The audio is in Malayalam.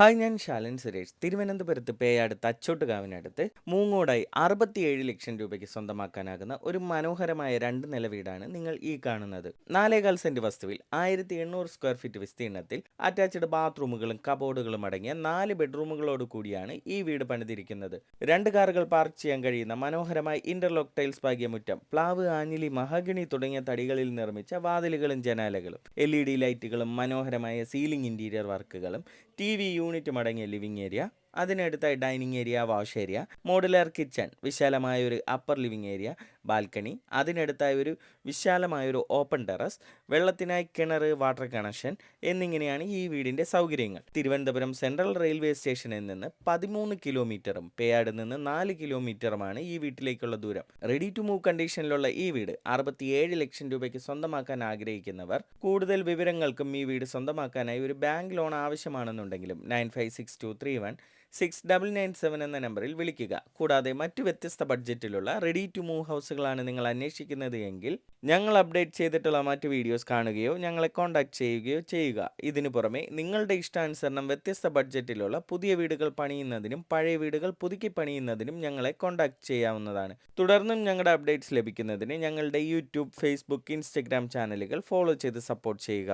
ഹായ്, ഞാൻ ശാലൻ സുരേഷ്. തിരുവനന്തപുരത്ത് പേയാട് തച്ചോട്ടുകാവിനടുത്ത് മൂങ്ങോടായി 67 ലക്ഷം രൂപയ്ക്ക് സ്വന്തമാക്കാനാകുന്ന ഒരു മനോഹരമായ 2 നില വീടാണ് നിങ്ങൾ ഈ കാണുന്നത്. 4.25 സെന്റ് വസ്തുവിൽ 1800 സ്ക്വയർ ഫീറ്റ് വിസ്തീർണത്തിൽ അറ്റാച്ച്ഡ് ബാത്റൂമുകളും കബോർഡുകളും അടങ്ങിയ 4 ബെഡ്റൂമുകളോട് കൂടിയാണ് ഈ വീട് പണിതിരിക്കുന്നത്. 2 കാറുകൾ പാർക്ക് ചെയ്യാൻ കഴിയുന്ന മനോഹരമായ ഇന്റർലോക്ക് ടൈൽസ് പാകിയ മുറ്റം, പ്ലാവ്, ആഞ്ഞിലി, മഹാഗണി തുടങ്ങിയ തടികളിൽ നിർമ്മിച്ച വാതിലുകളും ജനാലകളും, LED ലൈറ്റുകളും, മനോഹരമായ സീലിംഗ് ഇന്റീരിയർ വർക്കുകളും, TV യൂണിറ്റും അടങ്ങിയ ലിവിംഗ് ഏരിയ, അതിനടുത്തായി dining area, wash area, modular kitchen, വിശാലമായ ഒരു അപ്പർ ലിവിംഗ് ഏരിയ, ബാൽക്കണി, അതിനടുത്തായി ഒരു വിശാലമായ ഒരു ഓപ്പൺ ടെറസ്, വെള്ളത്തിനായി കിണർ, വാട്ടർ കണക്ഷൻ എന്നിങ്ങനെയാണ് ഈ വീടിന്റെ സൗകര്യങ്ങൾ. തിരുവനന്തപുരം സെൻട്രൽ റെയിൽവേ സ്റ്റേഷനിൽ നിന്ന് 13 കിലോമീറ്ററും പേയാടിൽ നിന്ന് 4 കിലോമീറ്ററുമാണ് ഈ വീട്ടിലേക്കുള്ള ദൂരം. റെഡി ടു മൂവ് കണ്ടീഷനിലുള്ള ഈ വീട് 67 ലക്ഷം രൂപയ്ക്ക് സ്വന്തമാക്കാൻ ആഗ്രഹിക്കുന്നവർ കൂടുതൽ വിവരങ്ങൾക്കും ഈ വീട് സ്വന്തമാക്കാനായി ഒരു ബാങ്ക് ലോൺ ആവശ്യമാണെന്നുണ്ടെങ്കിലും 9562316997 എന്ന നമ്പറിൽ വിളിക്കുക. കൂടാതെ മറ്റു വ്യത്യസ്ത ബഡ്ജറ്റിലുള്ള റെഡി ടു മൂവ് ഹൗസുകളാണ് നിങ്ങൾ അന്വേഷിക്കുന്നത് എങ്കിൽ ഞങ്ങൾ അപ്ഡേറ്റ് ചെയ്തിട്ടുള്ള മറ്റു വീഡിയോസ് കാണുകയോ ഞങ്ങളെ കോൺടാക്ട് ചെയ്യുകയോ ചെയ്യുക. ഇതിനു പുറമെ നിങ്ങളുടെ ഇഷ്ടാനുസരണം വ്യത്യസ്ത ബഡ്ജറ്റിലുള്ള പുതിയ വീടുകൾ പണിയുന്നതിനും പഴയ വീടുകൾ പുതുക്കി പണിയുന്നതിനും ഞങ്ങളെ കോൺടാക്ട് ചെയ്യാവുന്നതാണ്. തുടർന്നും ഞങ്ങളുടെ അപ്ഡേറ്റ്സ് ലഭിക്കുന്നതിന് ഞങ്ങളുടെ യൂട്യൂബ്, ഫേസ്ബുക്ക്, ഇൻസ്റ്റഗ്രാം ചാനലുകൾ ഫോളോ ചെയ്ത് സപ്പോർട്ട് ചെയ്യുക.